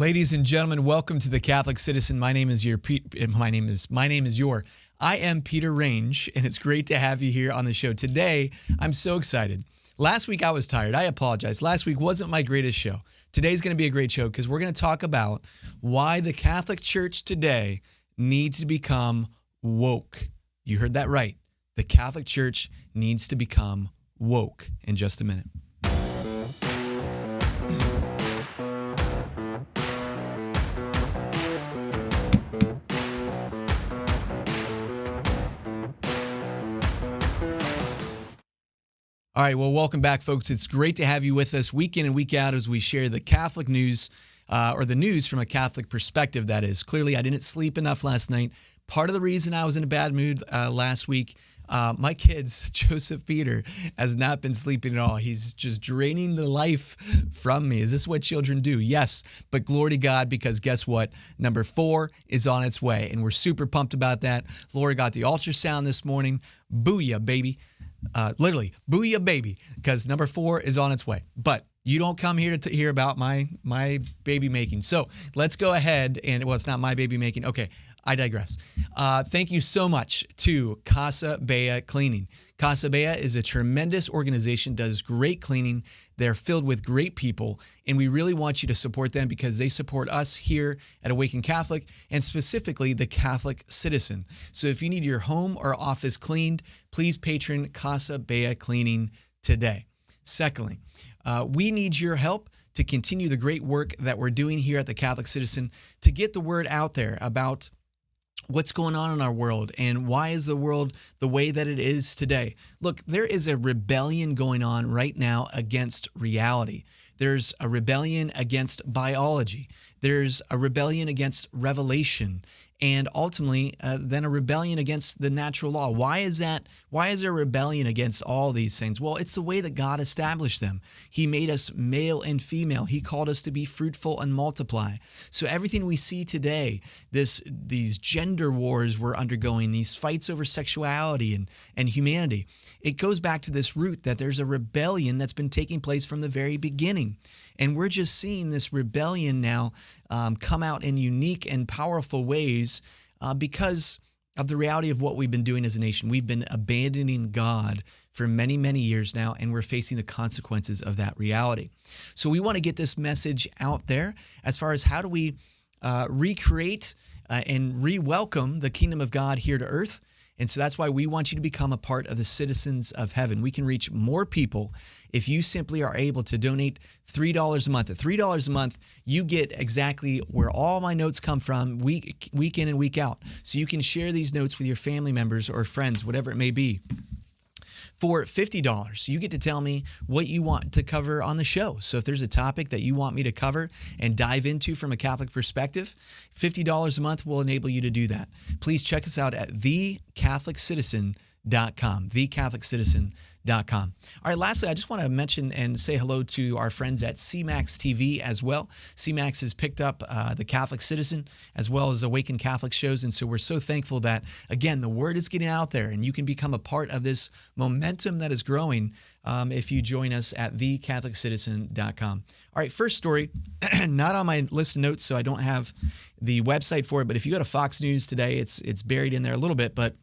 Ladies and gentlemen, welcome to the Catholic Citizen. I am Peter Range, and it's great to have you here on the show. Today, I'm so excited. Last week I was tired. I apologize. Last week wasn't my greatest show. Today's going to be a great show because we're going to talk about why the Catholic Church today needs to become woke. You heard that right. The Catholic Church needs to become woke in just a minute. All right, well, welcome back, folks. It's great to have you with us week in and week out as we share the Catholic news, or the news from a Catholic perspective, that is. Clearly, I didn't sleep enough last night. Part of the reason I was in a bad mood last week, my kids, Joseph Peter, has not been sleeping at all. He's just draining the life from me. Is this what children do? Yes, but glory to God, because guess what? Number 4 is on its way, and we're super pumped about that. Laura got the ultrasound this morning. Booyah, baby. Literally, booyah, baby, because number 4 is on its way. But you don't come here to hear about my baby making. So let's go ahead and, well, it's not my baby making. Okay, I digress. Thank you so much to Casa Bea Cleaning. Casa Bea is a tremendous organization, does great cleaning. They're filled with great people, and we really want you to support them because they support us here at Awaken Catholic, and specifically the Catholic Citizen. So if you need your home or office cleaned, please patron Casa Bea Cleaning today. Secondly, we need your help to continue the great work that we're doing here at the Catholic Citizen to get the word out there about what's going on in our world and why is the world the way that it is today. Look, there is a rebellion going on right now against reality. There's a rebellion against biology. There's a rebellion against revelation, and ultimately then a rebellion against the natural law. Why is that? Why is there a rebellion against all these things? Well, it's the way that God established them. He made us male and female. He called us to be fruitful and multiply. So everything we see today, these gender wars we're undergoing, these fights over sexuality and humanity, it goes back to this root that there's a rebellion that's been taking place from the very beginning. And we're just seeing this rebellion now come out in unique and powerful ways because of the reality of what we've been doing as a nation. We've been abandoning God for many, many years now, and we're facing the consequences of that reality. So we want to get this message out there as far as how do we recreate and re-welcome the kingdom of God here to earth. And so that's why we want you to become a part of the citizens of heaven. We can reach more people if you simply are able to donate $3 a month. At $3 a month, you get exactly where all my notes come from week in and week out. So you can share these notes with your family members or friends, whatever it may be. For $50, you get to tell me what you want to cover on the show. So if there's a topic that you want me to cover and dive into from a Catholic perspective, $50 a month will enable you to do that. Please check us out at thecatholicitizen.com, thecatholicitizen.com. All right, lastly, I just want to mention and say hello to our friends at CMAX TV as well. CMAX has picked up the Catholic Citizen as well as Awaken Catholic shows, and so we're so thankful that, again, the word is getting out there, and you can become a part of this momentum that is growing if you join us at thecatholicitizen.com. All right, first story, not on my list of notes, so I don't have the website for it, but if you go to Fox News today, it's buried in there a little bit, but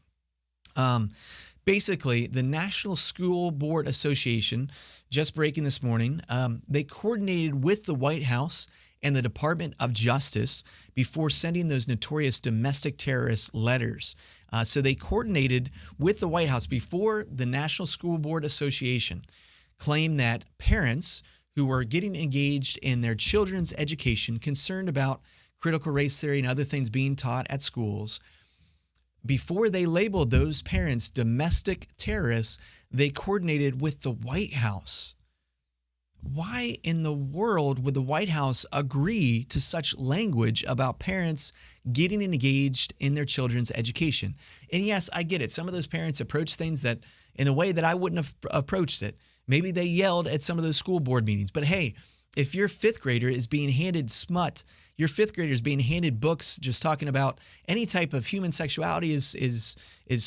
basically, the National School Board Association, just breaking this morning, they coordinated with the White House and the Department of Justice before sending those notorious domestic terrorist letters. So they coordinated with the White House before the National School Board Association claimed that parents who were getting engaged in their children's education, concerned about critical race theory and other things being taught at schools, before they labeled those parents domestic terrorists, they coordinated with the White House. Why in the world would the White House agree to such language about parents getting engaged in their children's education? And yes, I get it. Some of those parents approach things that in a way that I wouldn't have approached it. Maybe they yelled at some of those school board meetings. But hey, if your fifth grader is being handed smut, your fifth grader is being handed books just talking about any type of human sexuality is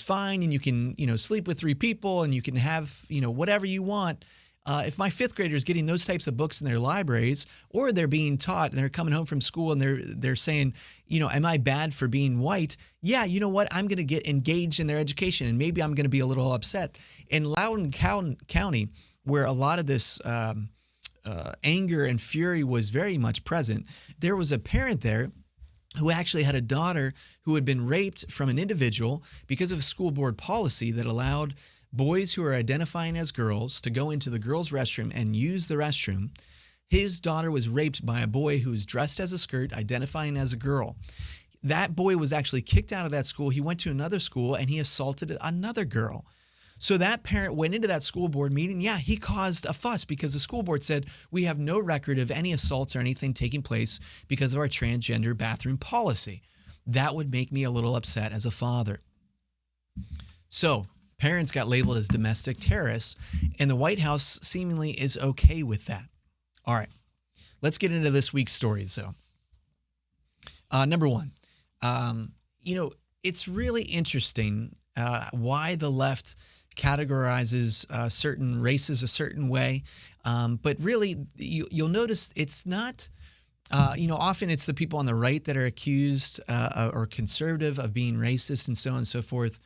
fine, and you can sleep with 3 people and you can have whatever you want. if my fifth grader is getting those types of books in their libraries, or they're being taught and they're coming home from school and they're saying, am I bad for being white? Yeah, you know what? I'm going to get engaged in their education, and maybe I'm going to be a little upset. In Loudoun County, where a lot of this anger and fury was very much present, there was a parent there who actually had a daughter who had been raped from an individual because of a school board policy that allowed boys who are identifying as girls to go into the girls' restroom and use the restroom. His daughter was raped by a boy who was dressed as a skirt, identifying as a girl. That boy was actually kicked out of that school. He went to another school and he assaulted another girl. So that parent went into that school board meeting. Yeah, he caused a fuss because the school board said, we have no record of any assaults or anything taking place because of our transgender bathroom policy. That would make me a little upset as a father. So parents got labeled as domestic terrorists, and the White House seemingly is okay with that. All right, let's get into this week's stories. So, number one, it's really interesting why the left categorizes certain races a certain way, but really you'll notice it's not. Often it's the people on the right that are accused or conservative of being racist and so on and so forth.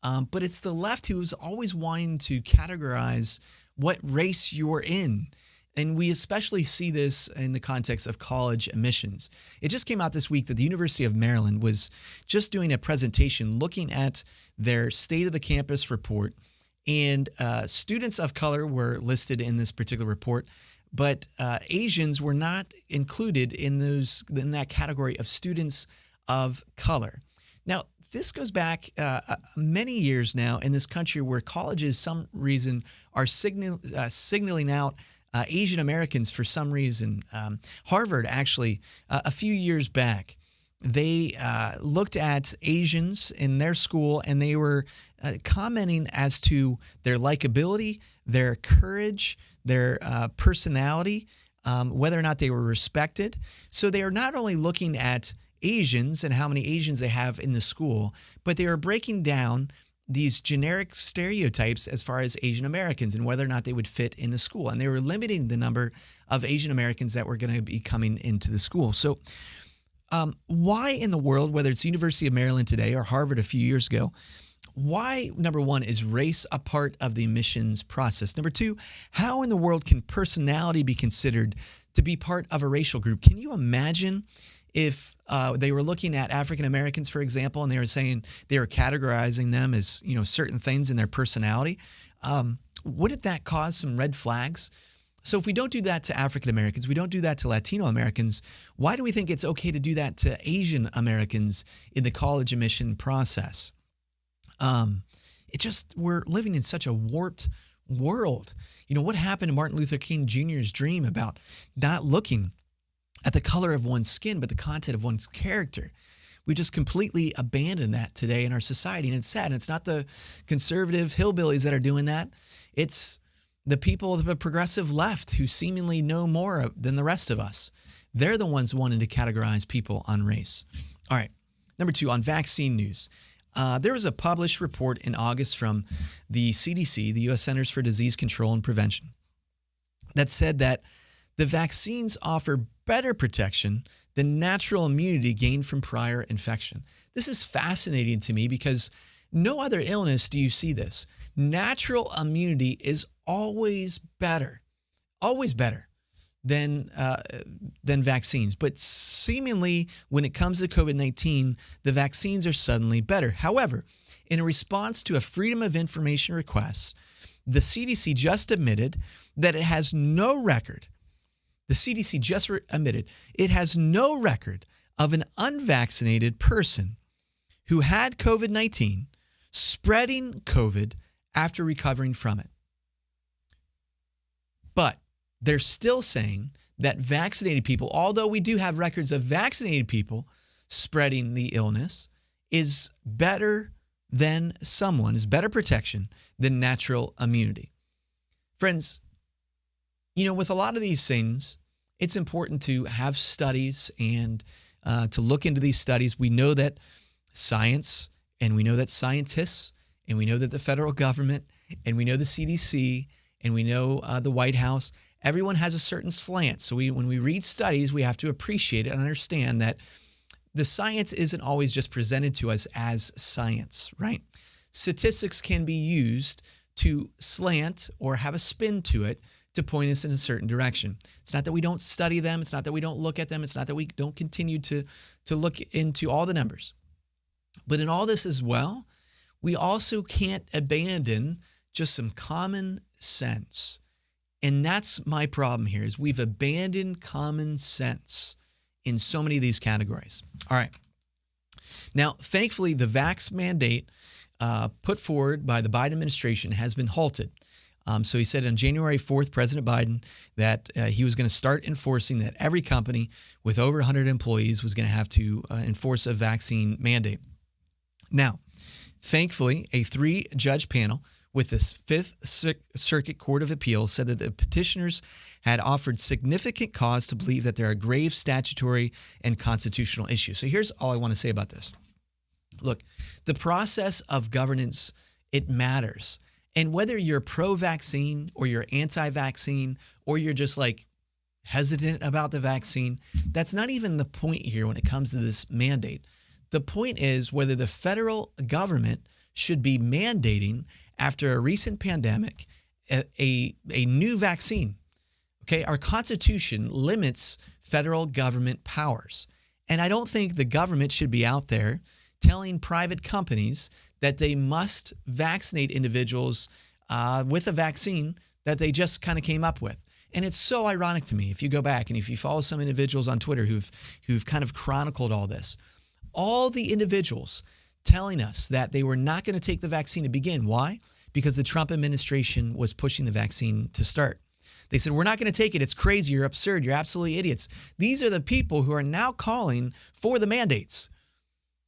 But it's the left who's always wanting to categorize what race you're in. And we especially see this in the context of college admissions. It just came out this week that the University of Maryland was just doing a presentation looking at their State of the Campus report. And students of color were listed in this particular report, but Asians were not included in that category of students of color. Now, this goes back many years now in this country where colleges, some reason, are signaling out Asian Americans for some reason. Harvard, actually, a few years back, they looked at Asians in their school, and they were commenting as to their likability, their courage, their personality, whether or not they were respected. So they are not only looking at Asians and how many Asians they have in the school, but they are breaking down these generic stereotypes as far as Asian Americans and whether or not they would fit in the school. And they were limiting the number of Asian Americans that were going to be coming into the school. So why in the world, whether it's University of Maryland today or Harvard a few years ago, why, number one, is race a part of the admissions process? Number two, how in the world can personality be considered to be part of a racial group? Can you imagine if they were looking at African Americans, for example, and they were saying they were categorizing them as, certain things in their personality? Wouldn't that cause some red flags? So if we don't do that to African Americans, we don't do that to Latino Americans, why do we think it's okay to do that to Asian Americans in the college admission process? We're living in such a warped world. What happened to Martin Luther King Jr.'s dream about not looking at the color of one's skin, but the content of one's character? We just completely abandoned that today in our society, and it's sad. And it's not the conservative hillbillies that are doing that. It's the people of the progressive left who seemingly know more than the rest of us. They're the ones wanting to categorize people on race. All right, number two, on vaccine news. There was a published report in August from the CDC, the U.S. Centers for Disease Control and Prevention, that said that the vaccines offer better protection than natural immunity gained from prior infection. This is fascinating to me because no other illness do you see this. Natural immunity is always better than vaccines. But seemingly, when it comes to COVID-19, the vaccines are suddenly better. However, in a response to a Freedom of Information request, the CDC just admitted that it has no record. The CDC just admitted it has no record of an unvaccinated person who had COVID-19 spreading COVID after recovering from it. But they're still saying that vaccinated people, although we do have records of vaccinated people spreading the illness, is better protection than natural immunity. Friends, with a lot of these things, it's important to have studies and to look into these studies. We know that science, and we know that scientists, and we know that the federal government, and we know the CDC, and we know the White House, everyone has a certain slant. So when we read studies, we have to appreciate it and understand that the science isn't always just presented to us as science, right? Statistics can be used to slant or have a spin to it to point us in a certain direction. It's not that we don't study them. It's not that we don't look at them. It's not that we don't continue to look into all the numbers. But in all this as well, we also can't abandon just some common sense. And that's my problem here, is we've abandoned common sense in so many of these categories. All right. Now, thankfully, the vax mandate put forward by the Biden administration has been halted. So he said on January 4th, President Biden, that he was going to start enforcing that every company with over 100 employees was going to have to enforce a vaccine mandate. Now, thankfully, a 3-judge panel with the Fifth Circuit Court of Appeals said that the petitioners had offered significant cause to believe that there are grave statutory and constitutional issues. So here's all I want to say about this. Look, the process of governance, it matters. And whether you're pro-vaccine or you're anti-vaccine or you're just like hesitant about the vaccine, that's not even the point here when it comes to this mandate. The point is whether the federal government should be mandating, after a recent pandemic, a new vaccine. Okay, our Constitution limits federal government powers. And I don't think the government should be out there telling private companies that they must vaccinate individuals with a vaccine that they just kind of came up with. And it's so ironic to me, if you go back and if you follow some individuals on Twitter who've kind of chronicled all this, all the individuals telling us that they were not going to take the vaccine to begin. Why? Because the Trump administration was pushing the vaccine to start. They said, we're not going to take it. It's crazy. You're absurd. You're absolutely idiots. These are the people who are now calling for the mandates.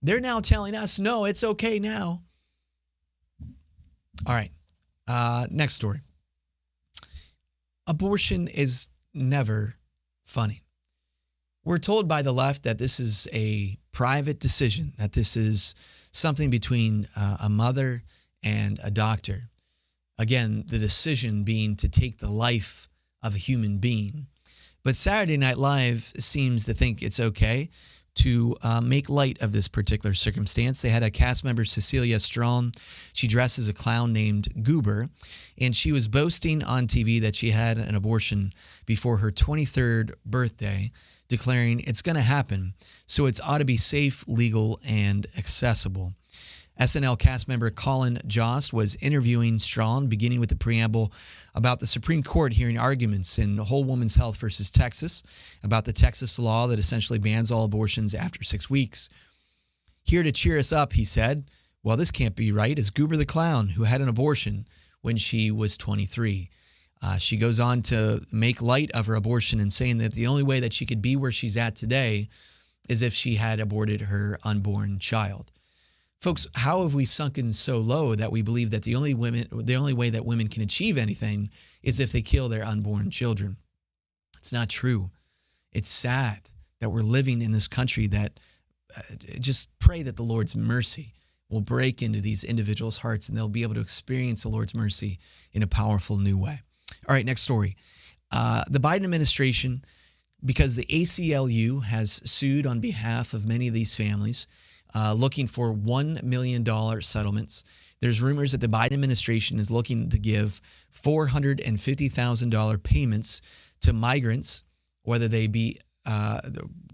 They're now telling us, no, it's okay now. All right. Next story. Abortion is never funny. We're told by the left that this is a private decision, that this is something between a mother and a doctor. Again, the decision being to take the life of a human being. But Saturday Night Live seems to think it's okay to make light of this particular circumstance. They had a cast member, Cecilia Strong. She dressed as a clown named Goober, and she was boasting on TV that she had an abortion before her 23rd birthday, declaring it's going to happen, so it ought to be safe, legal, and accessible. SNL cast member Colin Jost was interviewing Strong, beginning with the preamble about the Supreme Court hearing arguments in Whole Woman's Health versus Texas, about the Texas law that essentially bans all abortions after 6 weeks. Here to cheer us up, he said, well, this can't be right, is Goober the clown, who had an abortion when she was 23. She goes on to make light of her abortion and saying that the only way that she could be where she's at today is if she had aborted her unborn child. Folks, how have we sunken so low that we believe that the only way that women can achieve anything is if they kill their unborn children? It's not true. It's sad that we're living in this country that just pray that the Lord's mercy will break into these individuals' hearts and they'll be able to experience the Lord's mercy in a powerful new way. All right, next story. The Biden administration, because the ACLU has sued on behalf of many of these families, looking for $1 million settlements. There's rumors that the Biden administration is looking to give $450,000 payments to migrants, whether they be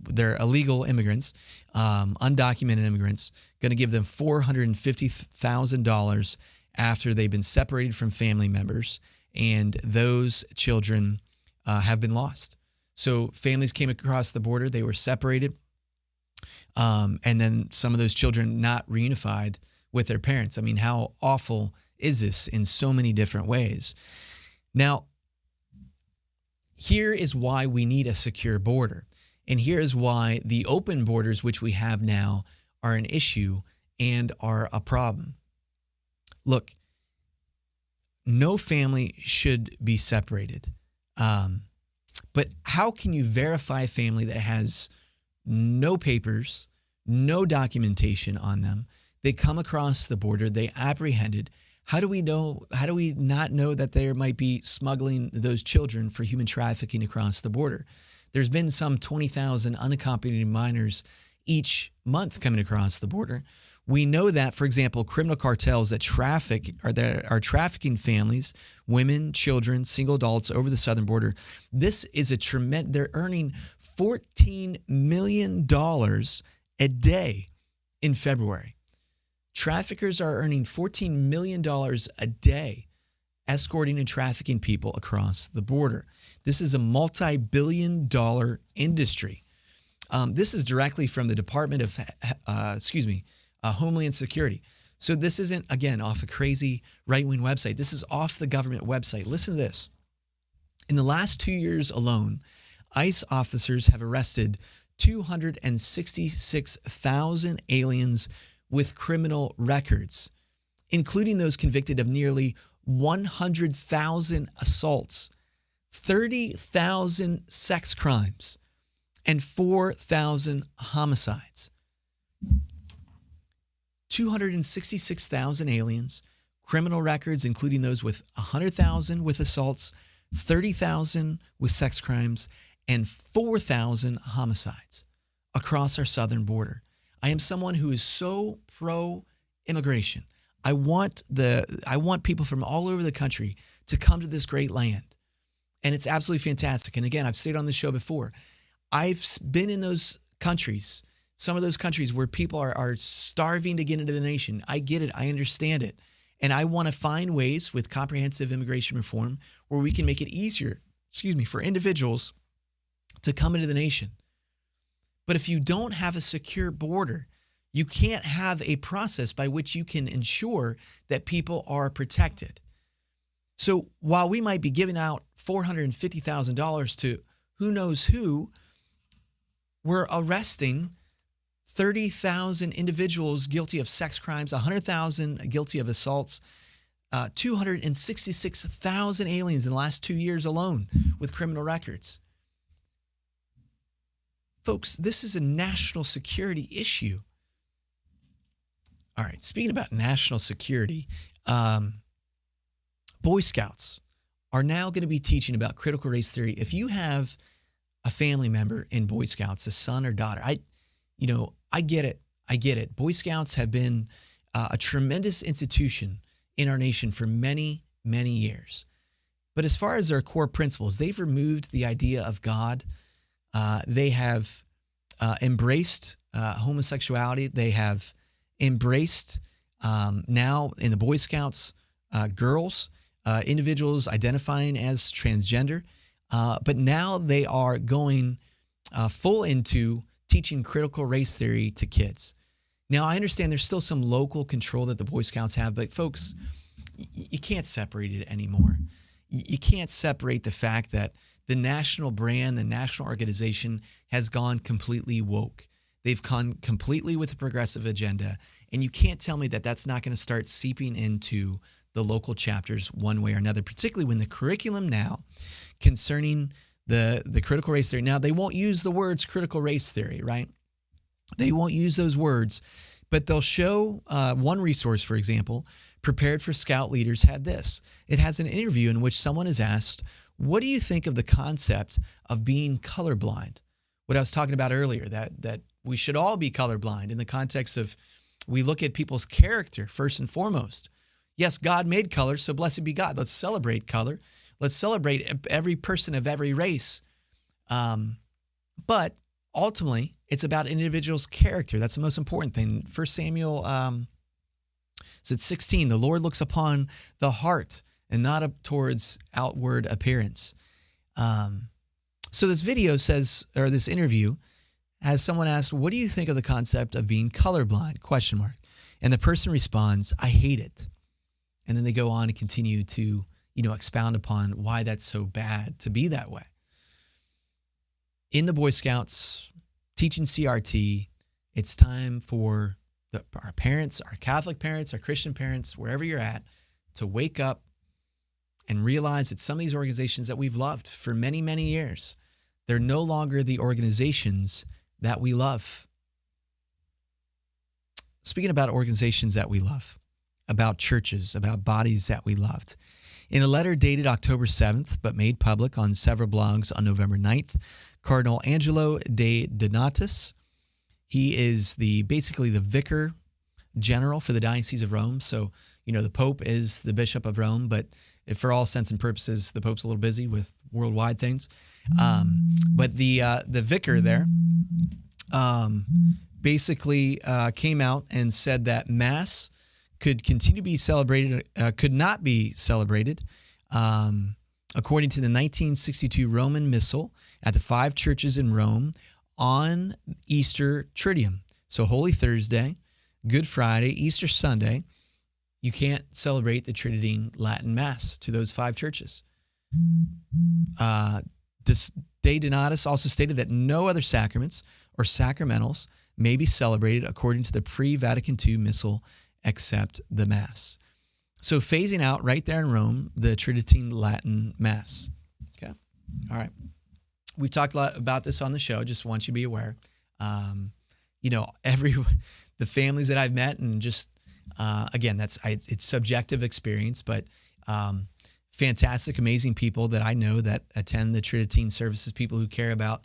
they're illegal immigrants, undocumented immigrants, going to give them $450,000 after they've been separated from family members, and those children have been lost. So families came across the border, they were separated, and then some of those children not reunified with their parents. I mean, how awful is this in so many different ways? Now, here is why we need a secure border. And here is why the open borders, which we have now, are an issue and are a problem. Look, no family should be separated. But how can you verify a family that has no papers, no documentation on them? They come across the border, they apprehended. How do we know? How do we not know that there might be smuggling those children for human trafficking across the border? There's been some 20,000 unaccompanied minors each month coming across the border. We know that, for example, criminal cartels that are trafficking families, women, children, single adults over the southern border. This is a tremendous. They're earning $14 million a day in February. Traffickers are earning $14 million a day escorting and trafficking people across the border. This is a multi-billion-dollar industry. This is directly from the Department of, Homeland Security. So this isn't, again, off a crazy right-wing website. This is off the government website. Listen to this. In the last 2 years alone, ICE officers have arrested 266,000 aliens with criminal records, including those convicted of nearly 100,000 assaults, 30,000 sex crimes, and 4,000 homicides. 266,000 aliens, criminal records, including those with 100,000 with assaults, 30,000 with sex crimes, and 4,000 homicides across our southern border. I am someone who is so pro-immigration. I want people from all over the country to come to this great land. And it's absolutely fantastic. And again, I've stayed on this show before. I've been in those countries, some of those countries where people are starving to get into the nation. I get it. I understand it. And I want to find ways with comprehensive immigration reform where we can make it easier, for individuals to come into the nation. But if you don't have a secure border, you can't have a process by which you can ensure that people are protected. So while we might be giving out $450,000 to who knows who, we're arresting 30,000 individuals guilty of sex crimes, 100,000 guilty of assaults, 266,000 aliens in the last 2 years alone with criminal records. Folks, this is a national security issue. All right, speaking about national security, Boy Scouts are now going to be teaching about critical race theory. If you have a family member in Boy Scouts, a son or daughter, I get it. I get it. Boy Scouts have been a tremendous institution in our nation for many, many years. But as far as their core principles, they've removed the idea of God. They have embraced homosexuality. They have embraced now in the Boy Scouts girls, individuals identifying as transgender. But now they are going full into teaching critical race theory to kids. Now, I understand there's still some local control that the Boy Scouts have, but folks, you can't separate it anymore. You can't separate the fact that the national brand, the national organization has gone completely woke. They've gone completely with a progressive agenda. And you can't tell me that that's not going to start seeping into the local chapters one way or another, particularly when the curriculum now concerning the critical race theory. Now, they won't use the words critical race theory, right? They won't use those words, but they'll show one resource, for example, Prepared for Scout Leaders had this. It has an interview in which someone is asked, what do you think of the concept of being colorblind? What I was talking about earlier, that we should all be colorblind in the context of we look at people's character first and foremost. Yes, God made color, so blessed be God. Let's celebrate color. Let's celebrate every person of every race. But ultimately, it's about an individual's character. That's the most important thing. 1 Samuel 16, the Lord looks upon the heart and not up towards outward appearance. So this video says, or this interview has someone asked, what do you think of the concept of being colorblind? ? And the person responds, I hate it. And then they go on and continue to, expound upon why that's so bad to be that way. In the Boy Scouts, teaching CRT, it's time for our parents, our Catholic parents, our Christian parents, wherever you're at, to wake up and realize that some of these organizations that we've loved for many, many years, they're no longer the organizations that we love. Speaking about organizations that we love, about churches, about bodies that we loved. In a letter dated October 7th, but made public on several blogs on November 9th, Cardinal Angelo de Donatis, he is basically the Vicar General for the Diocese of Rome. So, the Pope is the Bishop of Rome, but for all intents and purposes, the Pope's a little busy with worldwide things. But the Vicar there basically came out and said that Mass could continue to be celebrated, could not be celebrated, according to the 1962 Roman Missal at the 5 churches in Rome on Easter Triduum. So Holy Thursday, Good Friday, Easter Sunday, you can't celebrate the Tridentine Latin Mass to those 5 churches. De Donatis also stated that no other sacraments or sacramentals may be celebrated according to the pre-Vatican II Missal except the Mass. So phasing out right there in Rome, the Tridentine Latin Mass. Okay. All right. We've talked a lot about this on the show. Just want you to be aware. The families that I've met and just, again, it's subjective experience, but fantastic, amazing people that I know that attend the Tridentine services, people who care about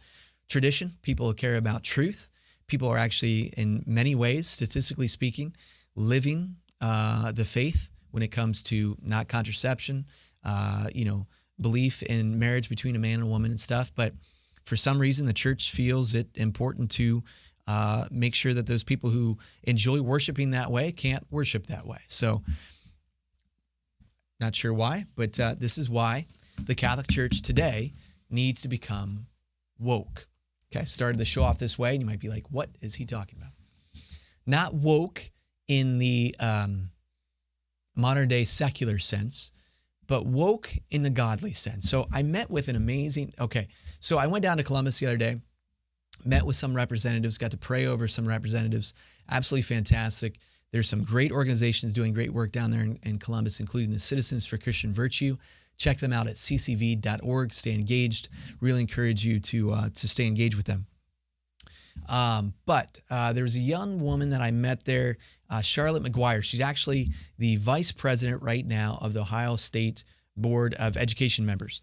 tradition, people who care about truth. People are actually, in many ways, statistically speaking, living the faith when it comes to not contraception, belief in marriage between a man and a woman and stuff. But for some reason, the church feels it important to make sure that those people who enjoy worshiping that way can't worship that way. So not sure why, but this is why the Catholic Church today needs to become woke. Okay, started the show off this way, and you might be like, what is he talking about? Not woke in the modern day secular sense, but woke in the godly sense. So I met with so I went down to Columbus the other day, met with some representatives, got to pray over some representatives. Absolutely fantastic. There's some great organizations doing great work down there in Columbus, including the Citizens for Christian Virtue. Check them out at ccv.org. Stay engaged. Really encourage you to stay engaged with them. But there was a young woman that I met there, Charlotte Mcguire. She's actually the vice president right now of the Ohio State Board of Education members.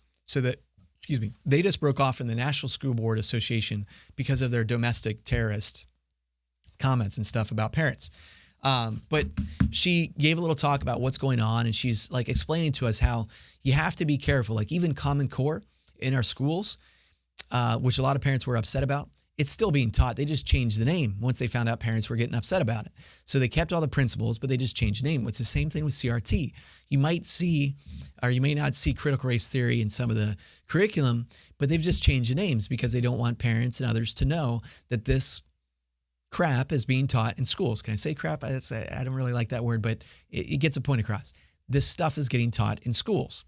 They just broke off from the National School Board Association because of their domestic terrorist comments and stuff about parents. But she gave a little talk about what's going on, and she's like explaining to us how you have to be careful. Like even Common Core in our schools, which a lot of parents were upset about, it's still being taught. They just changed the name once they found out parents were getting upset about it. So they kept all the principles, but they just changed the name. It's the same thing with CRT. You might see, or you may not see critical race theory in some of the curriculum, but they've just changed the names because they don't want parents and others to know that this crap is being taught in schools. Can I say crap? I don't really like that word, but it gets a point across. This stuff is getting taught in schools.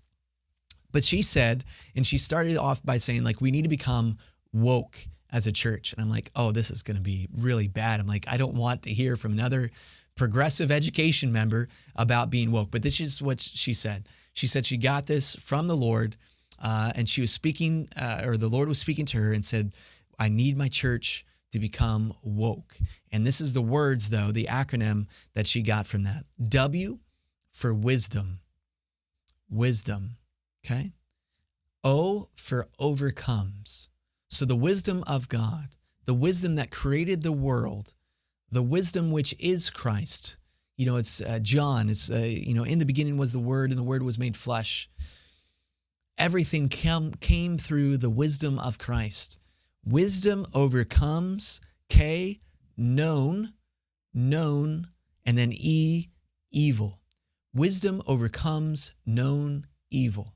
But she said, and she started off by saying, like, we need to become woke as a church. And I'm like, oh, this is going to be really bad. I'm like, I don't want to hear from another progressive education member about being woke. But this is what she said. She said she got this from the Lord, and she was speaking, or the Lord was speaking to her and said, I need my church to become woke. And this is the words, though, the acronym that she got from that. W for wisdom. Wisdom. Okay? O for overcomes. So the wisdom of God, the wisdom that created the world, the wisdom which is Christ. It's John. It's, in the beginning was the Word, and the Word was made flesh. Everything came through the wisdom of Christ. Wisdom overcomes, K, known, and then E, evil. Wisdom overcomes known evil.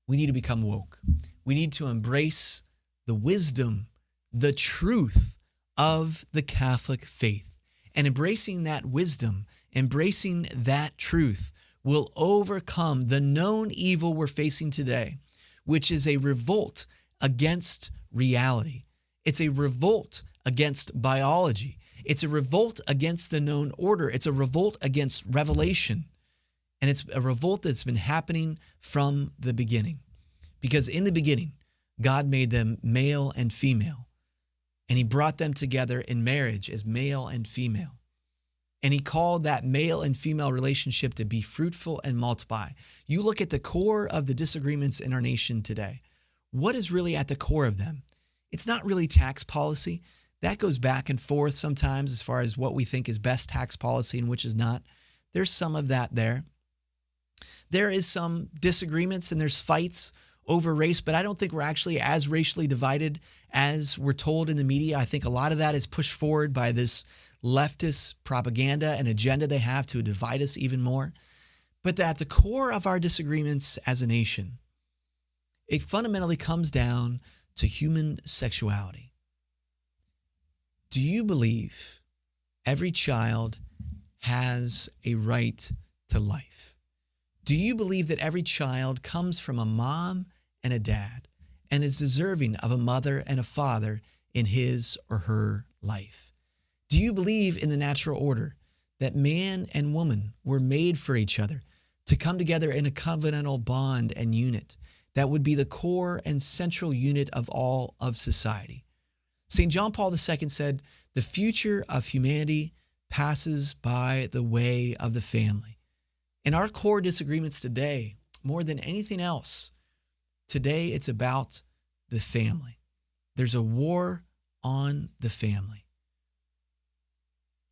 We need to become woke. We need to embrace the wisdom, the truth of the Catholic faith. And embracing that wisdom, embracing that truth will overcome the known evil we're facing today, which is a revolt against reality. It's a revolt against biology. It's a revolt against the known order. It's a revolt against revelation. And it's a revolt that's been happening from the beginning. Because in the beginning, God made them male and female, and he brought them together in marriage as male and female. And he called that male and female relationship to be fruitful and multiply. You look at the core of the disagreements in our nation today. What is really at the core of them? It's not really tax policy. That goes back and forth sometimes as far as what we think is best tax policy and which is not. There's some of that there. There is some disagreements and there's fights over race, but I don't think we're actually as racially divided as we're told in the media. I think a lot of that is pushed forward by this leftist propaganda and agenda they have to divide us even more. But at the core of our disagreements as a nation, it fundamentally comes down to human sexuality. Do you believe every child has a right to life? Do you believe that every child comes from a mom and a dad and is deserving of a mother and a father in his or her life? Do you believe in the natural order that man and woman were made for each other to come together in a covenantal bond and unit that would be the core and central unit of all of society? St. John Paul II said, "The future of humanity passes by the way of the family." In our core disagreements today, more than anything else, today it's about the family. There's a war on the family.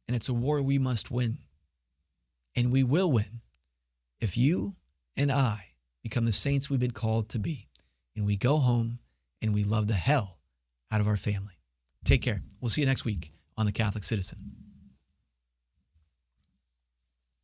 And it's a war we must win. And we will win if you and I become the saints we've been called to be. And we go home and we love the hell out of our family. Take care. We'll see you next week on The Catholic Citizen.